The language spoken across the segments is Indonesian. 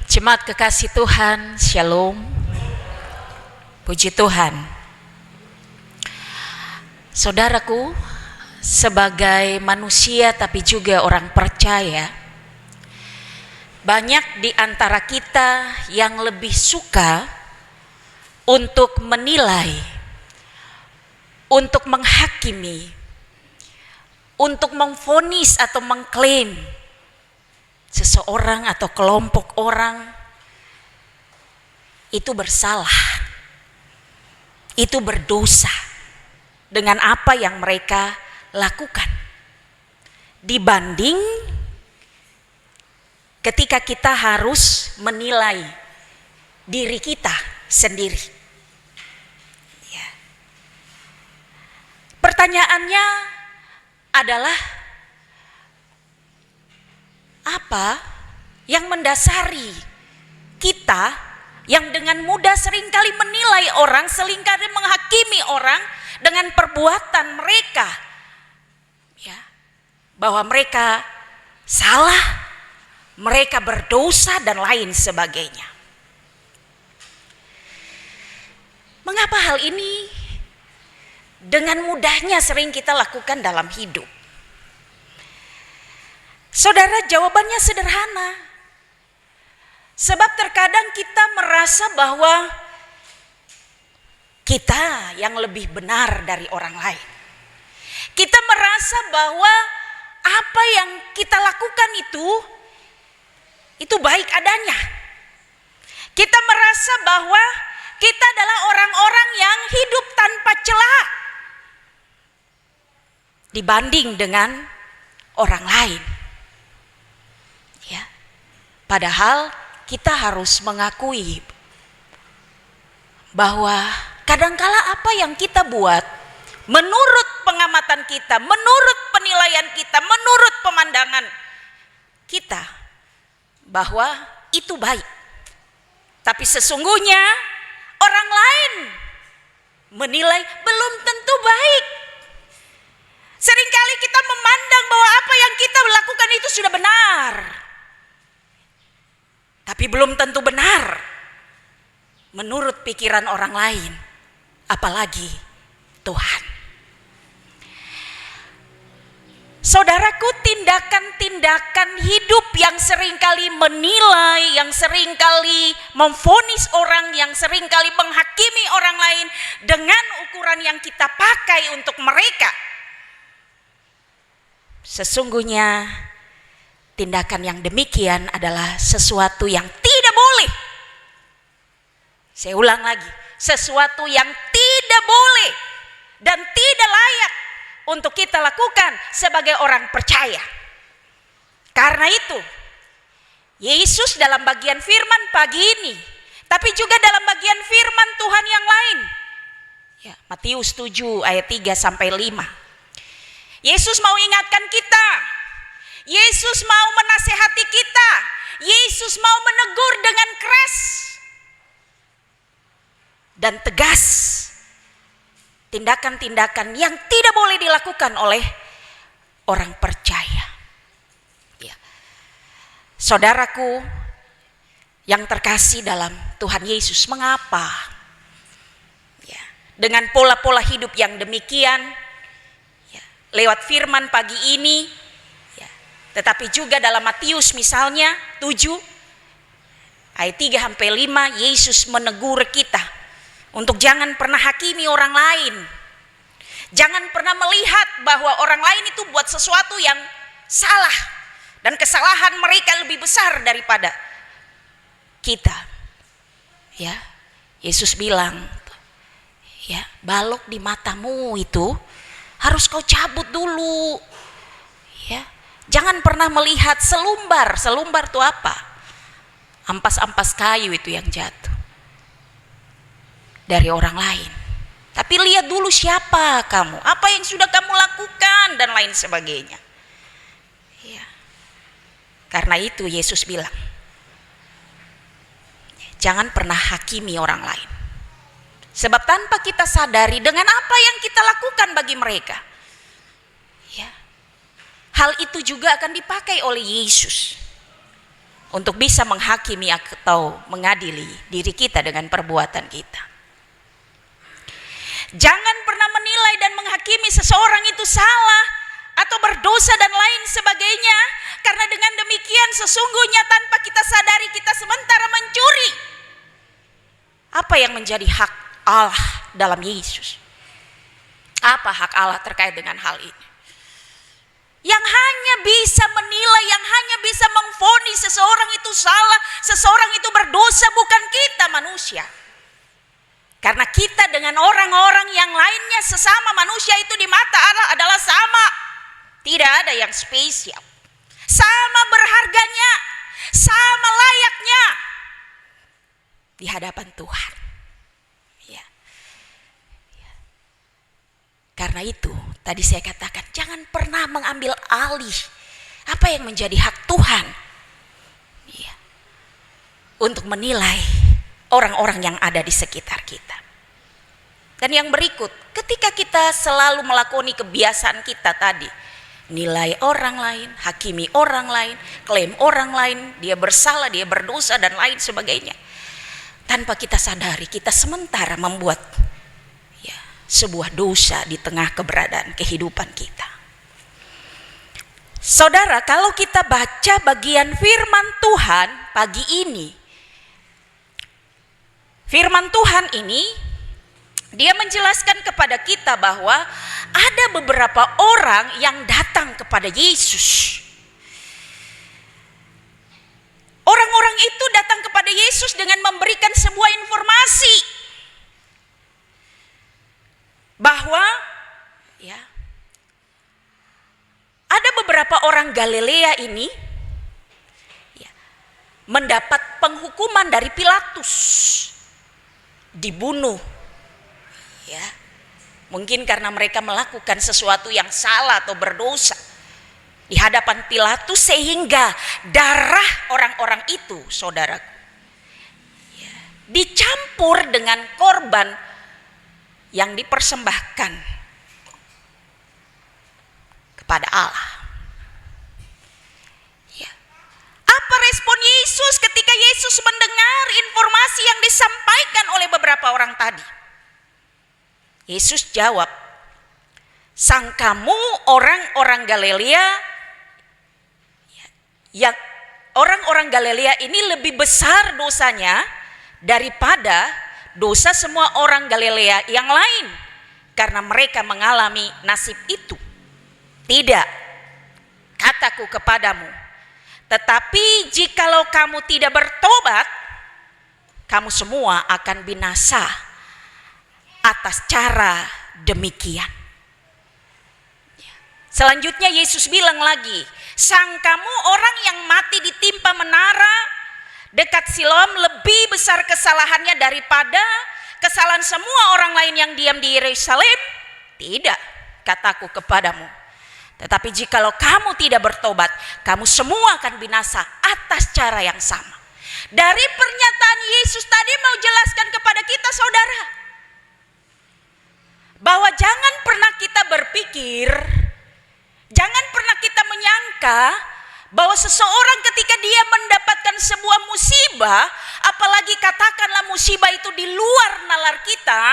Jemaat kekasih Tuhan, Shalom. Puji Tuhan. Saudaraku, sebagai manusia tapi juga orang percaya, banyak di antara kita yang lebih suka untuk menilai, untuk menghakimi, untuk memvonis atau mengklaim seseorang atau kelompok orang itu bersalah, itu berdosa dengan apa yang mereka lakukan, dibanding ketika kita harus menilai diri kita sendiri. Ya. Pertanyaannya adalah, apa yang mendasari kita yang dengan mudah seringkali menilai orang, seringkali menghakimi orang dengan perbuatan mereka, ya, bahwa mereka salah, mereka berdosa dan lain sebagainya. Mengapa hal ini dengan mudahnya sering kita lakukan dalam hidup? Saudara, jawabannya sederhana. Sebab terkadang kita merasa bahwa kita yang lebih benar dari orang lain. Kita merasa bahwa apa yang kita lakukan itu baik adanya. Kita merasa bahwa kita adalah orang-orang yang hidup tanpa celah dibanding dengan orang lain. Padahal kita harus mengakui bahwa kadangkala apa yang kita buat menurut pengamatan kita, menurut penilaian kita, menurut pemandangan kita, bahwa itu baik. Tapi sesungguhnya orang lain menilai belum tentu baik. Seringkali kita memandang bahwa apa yang kita lakukan itu sudah benar, tapi belum tentu benar menurut pikiran orang lain, apalagi Tuhan. Saudaraku, tindakan-tindakan hidup yang seringkali menilai, yang seringkali memvonis orang, yang seringkali menghakimi orang lain dengan ukuran yang kita pakai untuk mereka, sesungguhnya tindakan yang demikian adalah sesuatu yang tidak boleh. Saya ulang lagi, sesuatu yang tidak boleh dan tidak layak untuk kita lakukan sebagai orang percaya. Karena itu, Yesus dalam bagian firman pagi ini, tapi juga dalam bagian firman Tuhan yang lain, ya, Matius 7 ayat 3 sampai 5. Yesus mau ingatkan kita, Yesus mau menasehati kita, Yesus mau menegur dengan keras dan tegas tindakan-tindakan yang tidak boleh dilakukan oleh orang percaya. Ya. Saudaraku yang terkasih dalam Tuhan Yesus, mengapa ya, dengan pola-pola hidup yang demikian, ya, lewat firman pagi ini, tetapi juga dalam Matius misalnya 7 ayat 3 sampai 5, Yesus menegur kita untuk jangan pernah hakimi orang lain. Jangan pernah melihat bahwa orang lain itu buat sesuatu yang salah dan kesalahan mereka lebih besar daripada kita. Ya, Yesus bilang, ya, balok di matamu itu harus kau cabut dulu. Ya. Jangan pernah melihat selumbar itu apa? Ampas-ampas kayu itu yang jatuh dari orang lain. Tapi lihat dulu siapa kamu, apa yang sudah kamu lakukan dan lain sebagainya. Ya. Karena itu Yesus bilang, jangan pernah hakimi orang lain. Sebab tanpa kita sadari dengan apa yang kita lakukan bagi mereka, hal itu juga akan dipakai oleh Yesus untuk bisa menghakimi atau mengadili diri kita dengan perbuatan kita. Jangan pernah menilai dan menghakimi seseorang itu salah atau berdosa dan lain sebagainya, karena dengan demikian sesungguhnya tanpa kita sadari kita sementara mencuri apa yang menjadi hak Allah dalam Yesus. Apa hak Allah terkait dengan hal ini? Yang hanya bisa menilai, yang hanya bisa memvonis seseorang itu salah, seseorang itu berdosa, bukan kita manusia. Karena kita dengan orang-orang yang lainnya sesama manusia itu di mata Allah adalah sama. Tidak ada yang spesial. Sama berharganya, sama layaknya di hadapan Tuhan. Ya. Karena itu tadi saya katakan, jangan pernah mengambil alih apa yang menjadi hak Tuhan, ya, untuk menilai orang-orang yang ada di sekitar kita. Dan yang berikut, ketika kita selalu melakoni kebiasaan kita tadi, nilai orang lain, hakimi orang lain, klaim orang lain, dia bersalah, dia berdosa dan lain sebagainya, tanpa kita sadari kita sementara membuat sebuah dosa di tengah keberadaan kehidupan kita. Saudara, kalau kita baca bagian firman Tuhan pagi ini, firman Tuhan ini dia menjelaskan kepada kita bahwa ada beberapa orang yang datang kepada Yesus. Orang-orang itu datang kepada Yesus dengan memberikan sebuah informasi bahwa ada beberapa orang Galilea ini mendapat penghukuman dari Pilatus, dibunuh, mungkin karena mereka melakukan sesuatu yang salah atau berdosa di hadapan Pilatus, sehingga darah orang-orang itu, saudaraku, dicampur dengan korban yang dipersembahkan kepada Allah. Apa respon Yesus ketika Yesus mendengar informasi yang disampaikan oleh beberapa orang tadi? Yesus jawab, "Sangkamu orang-orang Galilea, yang orang-orang Galilea ini lebih besar dosanya daripada dosa semua orang Galilea yang lain, karena mereka mengalami nasib itu? Tidak, kataku kepadamu, tetapi jikalau kamu tidak bertobat, kamu semua akan binasa atas cara demikian." Selanjutnya Yesus bilang lagi, "Sangkamu orang yang mati ditimpa menara dekat Siloam lebih besar kesalahannya daripada kesalahan semua orang lain yang diam di Yerusalem? Tidak, kataku kepadamu, tetapi jikalau kamu tidak bertobat, kamu semua akan binasa atas cara yang sama." Dari pernyataan Yesus tadi mau jelaskan kepada kita, saudara, bahwa jangan pernah kita berpikir, jangan pernah kita menyangka bahwa seseorang ketika dia mendapatkan sebuah musibah, apalagi katakanlah musibah itu di luar nalar kita,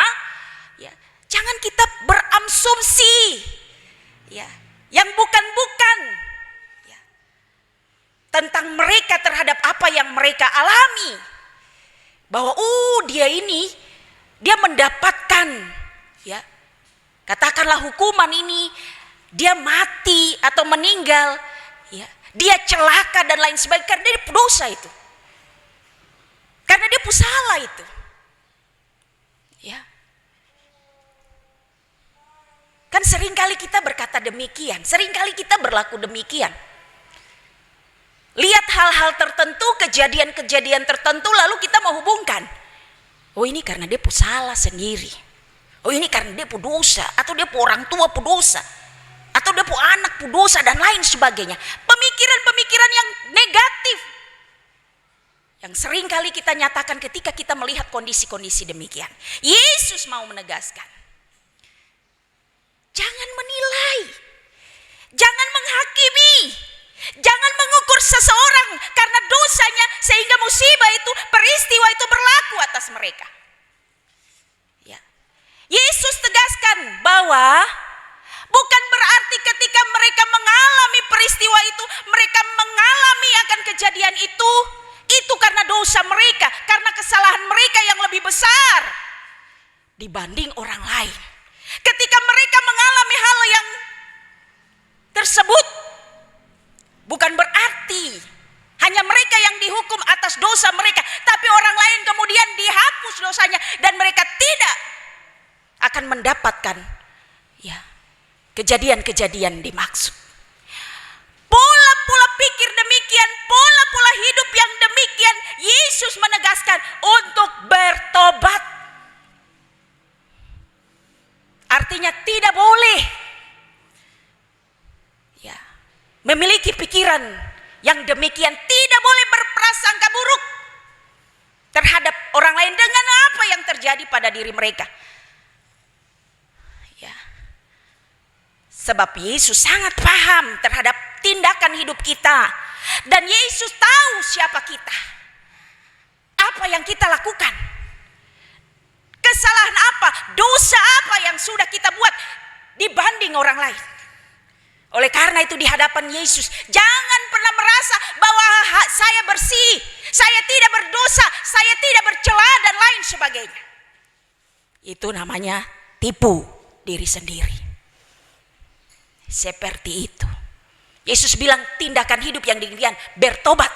jangan kita berasumsi yang bukan-bukan tentang mereka terhadap apa yang mereka alami. Bahwa dia mendapatkan katakanlah hukuman ini, dia mati atau meninggal, dia celaka dan lain sebagainya, karena dia dosa itu, karena dia salah itu. Kan seringkali kita berkata demikian, seringkali kita berlaku demikian. Lihat hal-hal tertentu, kejadian-kejadian tertentu, lalu kita menghubungkan, oh ini karena dia salah sendiri, oh ini karena dia dosa, atau dia orang tua dosa, atau dia anak dosa dan lain sebagainya. Pemikiran-pemikiran yang negatif yang sering kali kita nyatakan ketika kita melihat kondisi-kondisi demikian. Yesus mau menegaskan, jangan menilai, jangan menghakimi, jangan mengukur menegur seseorang karena dosanya sehingga musibah itu, peristiwa itu berlaku atas mereka. Ya. Yesus tegaskan bahwa bukan berarti ketika mereka mengalami peristiwa itu, mereka mengalami akan kejadian itu karena dosa mereka, karena kesalahan mereka yang lebih besar dibanding orang lain. Ketika mereka mengalami hal yang tersebut, bukan berarti hanya mereka yang dihukum atas dosa mereka, tapi orang lain kemudian dihapus dosanya dan mereka tidak akan mendapatkan kejadian-kejadian dimaksud. Pola-pola pikir demikian, pola-pola hidup yang demikian, Yesus menegaskan untuk bertobat. Artinya tidak boleh memiliki pikiran yang demikian, tidak boleh berprasangka buruk terhadap orang lain dengan apa yang terjadi pada diri mereka. Sebab Yesus sangat paham terhadap tindakan hidup kita. Dan Yesus tahu siapa kita. Apa yang kita lakukan. Kesalahan apa, dosa apa yang sudah kita buat dibanding orang lain. Oleh karena itu di hadapan Yesus, jangan pernah merasa bahwa saya bersih, saya tidak berdosa, saya tidak bercela dan lain sebagainya. Itu namanya tipu diri sendiri. Seperti itu. Yesus bilang tindakan hidup yang demikian bertobat.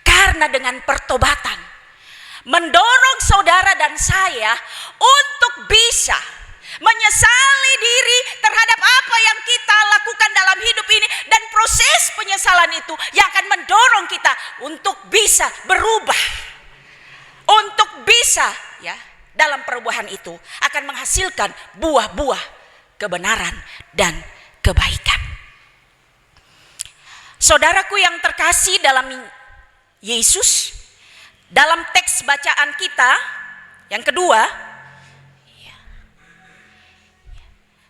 Karena dengan pertobatan mendorong saudara dan saya untuk bisa menyesali diri terhadap apa yang kita lakukan dalam hidup ini, dan proses penyesalan itu yang akan mendorong kita untuk bisa berubah, untuk bisa dalam perubahan itu akan menghasilkan buah-buah kebenaran dan kebaikan. Saudaraku yang terkasih dalam Yesus, dalam teks bacaan kita yang kedua,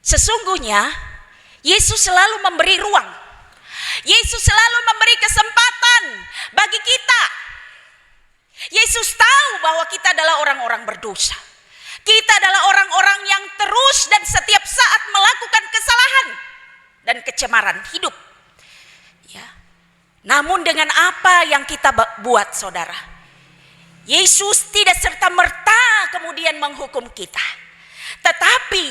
sesungguhnya Yesus selalu memberi ruang. Yesus selalu memberi kesempatan bagi kita. Yesus tahu bahwa kita adalah orang-orang berdosa. Kita adalah orang-orang yang terus dan setiap saat melakukan kesalahan dan kecemaran hidup. Namun dengan apa yang kita buat, saudara, Yesus tidak serta-merta kemudian menghukum kita. Tetapi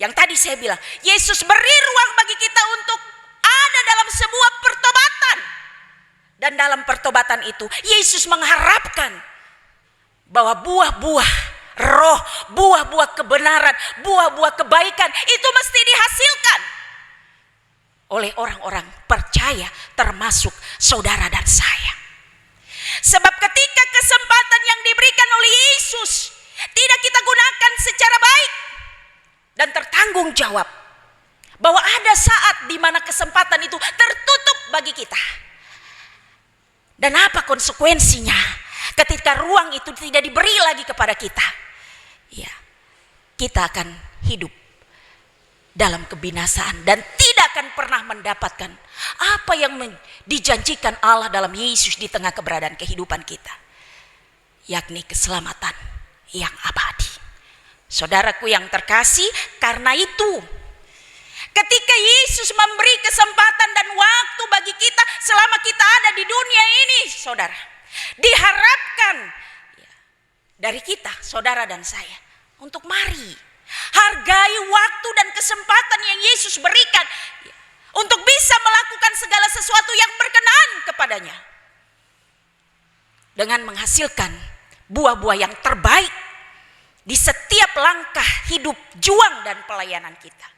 yang tadi saya bilang, Yesus beri ruang bagi kita untuk ada dalam sebuah pertobatan. Dan dalam pertobatan itu Yesus mengharapkan bahwa buah-buah roh, buah-buah kebenaran, buah-buah kebaikan itu mesti dihasilkan oleh orang-orang percaya, termasuk saudara dan saya. Sebab ketika kesempatan yang diberikan oleh Yesus tidak kita gunakan secara baik dan tertanggung jawab, bahwa ada saat di mana kesempatan itu tertutup bagi kita. Dan apa konsekuensinya ketika ruang itu tidak diberi lagi kepada kita? Kita akan hidup dalam kebinasaan dan tidak akan pernah mendapatkan apa yang dijanjikan Allah dalam Yesus di tengah keberadaan kehidupan kita, yakni keselamatan yang abadi. Saudaraku yang terkasih, karena itu ketika Yesus memberi kesempatan dan waktu bagi kita selama kita ada di dunia ini, saudara, diharapkan dari kita, saudara dan saya, untuk mari hargai waktu dan kesempatan yang Yesus berikan untuk bisa melakukan segala sesuatu yang berkenan kepadanya, dengan menghasilkan buah-buah yang terbaik di setiap langkah hidup, juang dan pelayanan kita.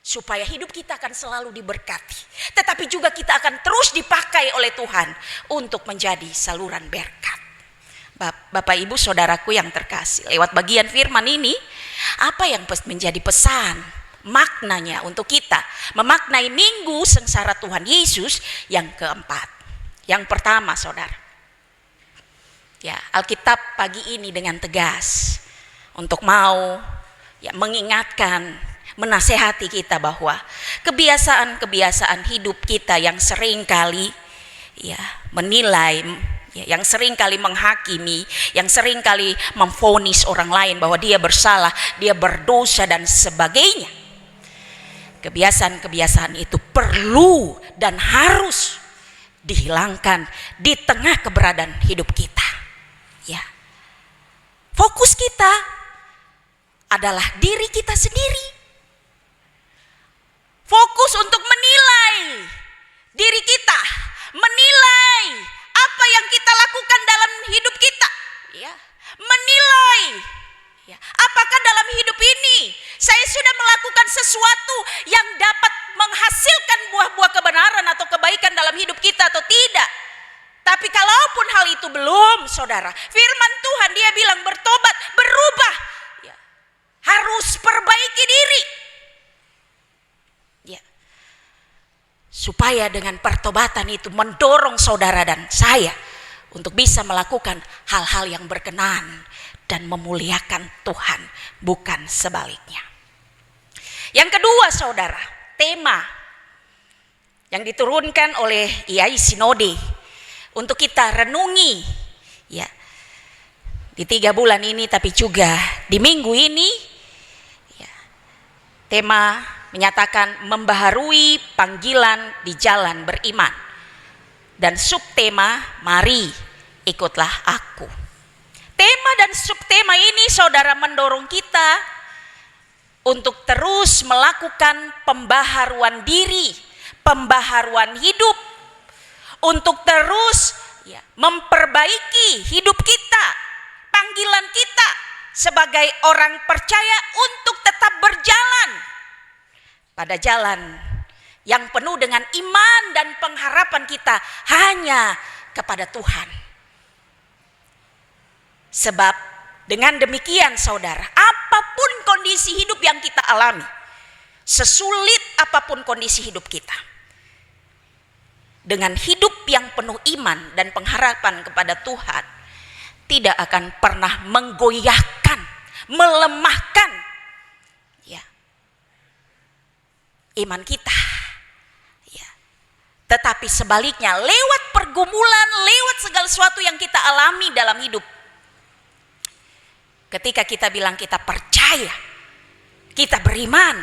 Supaya hidup kita akan selalu diberkati, tetapi juga kita akan terus dipakai oleh Tuhan untuk menjadi saluran berkat. Bapak Ibu saudaraku yang terkasih, lewat bagian firman ini, apa yang menjadi pesan, maknanya untuk kita memaknai minggu sengsara Tuhan Yesus yang keempat. Yang pertama, saudara, Alkitab pagi ini dengan tegas untuk mau mengingatkan, menasehati kita bahwa kebiasaan-kebiasaan hidup kita yang seringkali ya menilai, yang seringkali menghakimi, yang seringkali memvonis orang lain bahwa dia bersalah, dia berdosa dan sebagainya. Kebiasaan-kebiasaan itu perlu dan harus dihilangkan di tengah keberadaan hidup kita. Ya. Fokus kita adalah diri kita sendiri. Fokus untuk menilai diri kita, menilai apa yang kita lakukan dalam hidup kita, ya. Menilai, ya, apakah dalam hidup ini saya sudah melakukan sesuatu yang dapat menghasilkan buah-buah kebenaran atau kebaikan dalam hidup kita atau tidak. Tapi kalaupun hal itu belum, saudara, firman Tuhan dia bilang bertobat, berubah, ya, harus perbaiki diri. Supaya dengan pertobatan itu mendorong saudara dan saya untuk bisa melakukan hal-hal yang berkenan dan memuliakan Tuhan, bukan sebaliknya. Yang kedua, saudara, tema yang diturunkan oleh IAI Sinode untuk kita renungi ya di 3 bulan ini, tapi juga di minggu ini ya, tema menyatakan membaharui panggilan di jalan beriman, dan subtema mari ikutlah aku. Tema dan subtema ini saudara mendorong kita untuk terus melakukan pembaharuan diri, pembaharuan hidup, untuk terus ya, memperbaiki hidup kita, panggilan kita sebagai orang percaya untuk tetap berjalan pada jalan yang penuh dengan iman dan pengharapan kita hanya kepada Tuhan. Sebab dengan demikian saudara, apapun kondisi hidup yang kita alami, sesulit apapun kondisi hidup kita, dengan hidup yang penuh iman dan pengharapan kepada Tuhan, tidak akan pernah menggoyahkan, melemahkan iman kita, ya. Tetapi sebaliknya, lewat pergumulan, lewat segala sesuatu yang kita alami dalam hidup, ketika kita bilang kita percaya, kita beriman,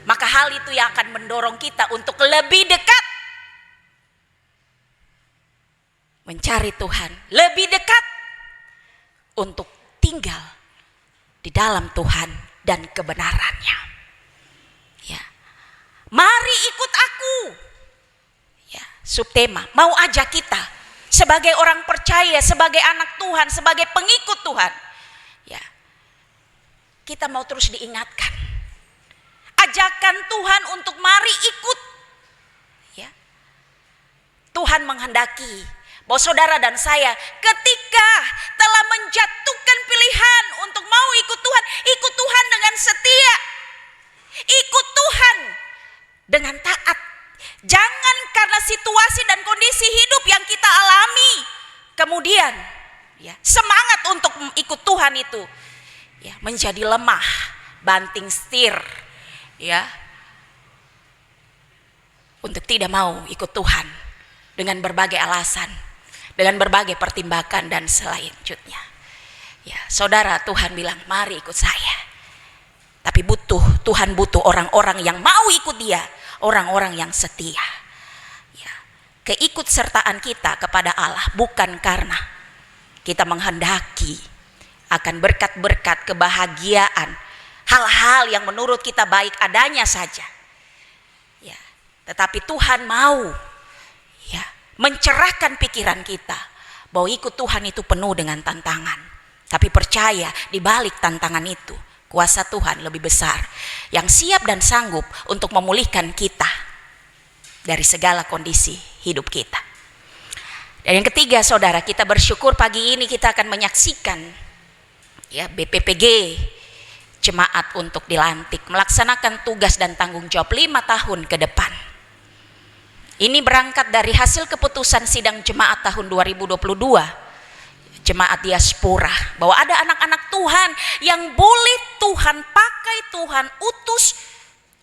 maka hal itu yang akan mendorong kita untuk lebih dekat mencari Tuhan, lebih dekat untuk tinggal di dalam Tuhan dan kebenarannya. Mari ikut aku. Ya, subtema mau ajak kita sebagai orang percaya, sebagai anak Tuhan, sebagai pengikut Tuhan. Ya. Kita mau terus diingatkan. Ajakan Tuhan untuk mari ikut. Ya. Tuhan menghendaki bahwa saudara dan saya ketika telah menjatuhkan pilihan untuk mau ikut Tuhan dengan setia. Ikut Tuhan dengan taat. Jangan karena situasi dan kondisi hidup yang kita alami kemudian ya, semangat untuk ikut Tuhan itu ya, menjadi lemah, banting setir ya, untuk tidak mau ikut Tuhan dengan berbagai alasan, dengan berbagai pertimbangan dan selanjutnya. Ya, saudara, Tuhan bilang mari ikut saya. Tapi Tuhan butuh orang-orang yang mau ikut dia, orang-orang yang setia. Ya. Keikutsertaan kita kepada Allah bukan karena kita menghendaki akan berkat-berkat, kebahagiaan, hal-hal yang menurut kita baik adanya saja. Ya. Tetapi Tuhan mau ya, mencerahkan pikiran kita bahwa ikut Tuhan itu penuh dengan tantangan. Tapi percaya di balik tantangan itu kuasa Tuhan lebih besar yang siap dan sanggup untuk memulihkan kita dari segala kondisi hidup kita. Dan yang ketiga, saudara, kita bersyukur pagi ini kita akan menyaksikan ya BPPG jemaat untuk dilantik melaksanakan tugas dan tanggung jawab 5 tahun ke depan. Ini berangkat dari hasil keputusan sidang jemaat tahun 2022. Jemaat diaspora, bahwa ada anak-anak Tuhan yang boleh Tuhan pakai, Tuhan utus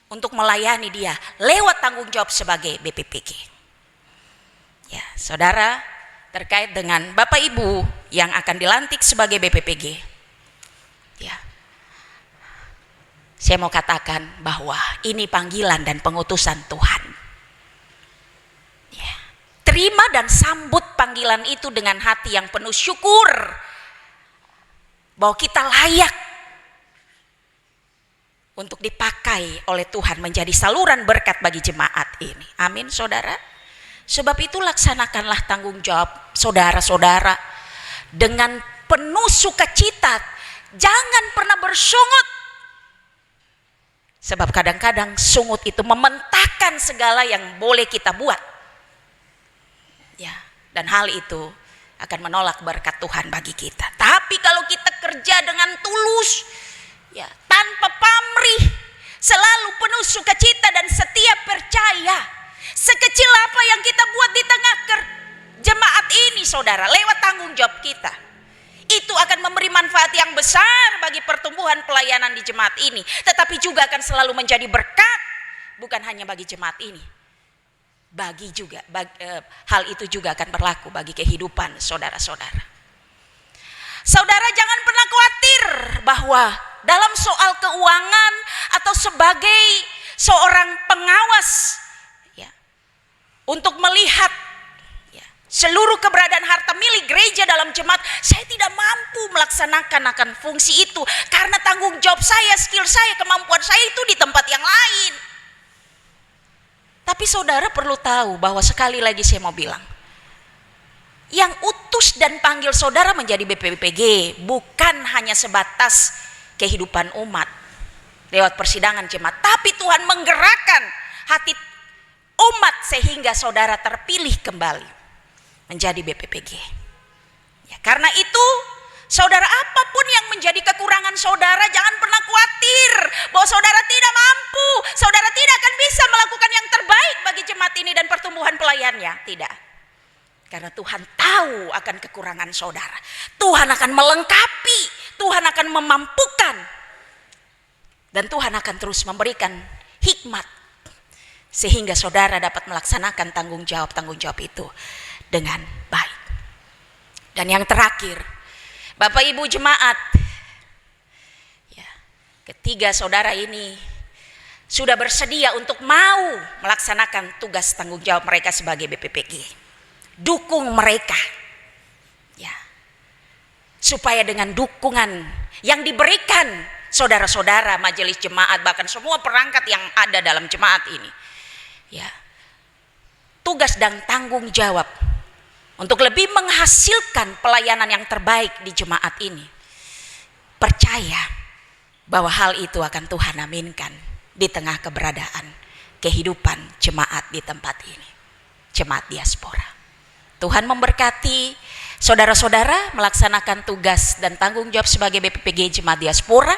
untuk melayani dia lewat tanggung jawab sebagai BPPG. Ya, saudara, terkait dengan Bapak Ibu yang akan dilantik sebagai BPPG, ya, saya mau katakan bahwa ini panggilan dan pengutusan Tuhan. Ya, terima dan sambut panggilan itu dengan hati yang penuh syukur bahwa kita layak untuk dipakai oleh Tuhan menjadi saluran berkat bagi jemaat ini. Amin, saudara. Sebab itu laksanakanlah tanggung jawab saudara-saudara dengan penuh sukacita. Jangan pernah bersungut. Sebab kadang-kadang sungut itu mementahkan segala yang boleh kita buat. Ya, dan hal itu akan menolak berkat Tuhan bagi kita. Tapi kalau kita kerja dengan tulus, ya, tanpa pamrih, selalu penuh sukacita dan setia percaya, sekecil apa yang kita buat di tengah jemaat ini, saudara, lewat tanggung jawab kita, itu akan memberi manfaat yang besar bagi pertumbuhan pelayanan di jemaat ini, tetapi juga akan selalu menjadi berkat, bukan hanya bagi jemaat ini, hal itu juga akan berlaku bagi kehidupan saudara-saudara. Saudara, jangan pernah khawatir bahwa dalam soal keuangan atau sebagai seorang pengawas, ya, untuk melihat, ya, seluruh keberadaan harta milik gereja dalam jemaat, saya tidak mampu melaksanakan fungsi itu karena tanggung jawab saya, skill saya, kemampuan saya itu di tempat yang lain. Tapi saudara perlu tahu bahwa sekali lagi saya mau bilang, yang utus dan panggil saudara menjadi BPPG bukan hanya sebatas kehidupan umat lewat persidangan jemaat, tapi Tuhan menggerakkan hati umat sehingga saudara terpilih kembali menjadi BPPG. Ya, karena itu saudara, apapun yang menjadi kekurangan saudara, jangan pernah khawatir bahwa saudara tidak mampu, saudara tidak akan bisa melakukan yang terbaik bagi jemaat ini dan pertumbuhan pelayannya. Tidak. Karena Tuhan tahu akan kekurangan saudara. Tuhan akan melengkapi, Tuhan akan memampukan, dan Tuhan akan terus memberikan hikmat sehingga saudara dapat melaksanakan tanggung jawab itu dengan baik. Dan yang terakhir, Bapak Ibu jemaat, ya, ketiga saudara ini sudah bersedia untuk mau melaksanakan tugas tanggung jawab mereka sebagai BPPG. Dukung mereka, ya, supaya dengan dukungan yang diberikan saudara-saudara majelis jemaat, bahkan semua perangkat yang ada dalam jemaat ini, ya, tugas dan tanggung jawab untuk lebih menghasilkan pelayanan yang terbaik di jemaat ini, percaya bahwa hal itu akan Tuhan aminkan di tengah keberadaan kehidupan jemaat di tempat ini, jemaat diaspora. Tuhan memberkati saudara-saudara melaksanakan tugas dan tanggung jawab sebagai BPPG jemaat diaspora,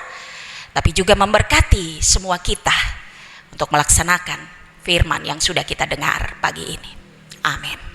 tapi juga memberkati semua kita untuk melaksanakan firman yang sudah kita dengar pagi ini. Amin.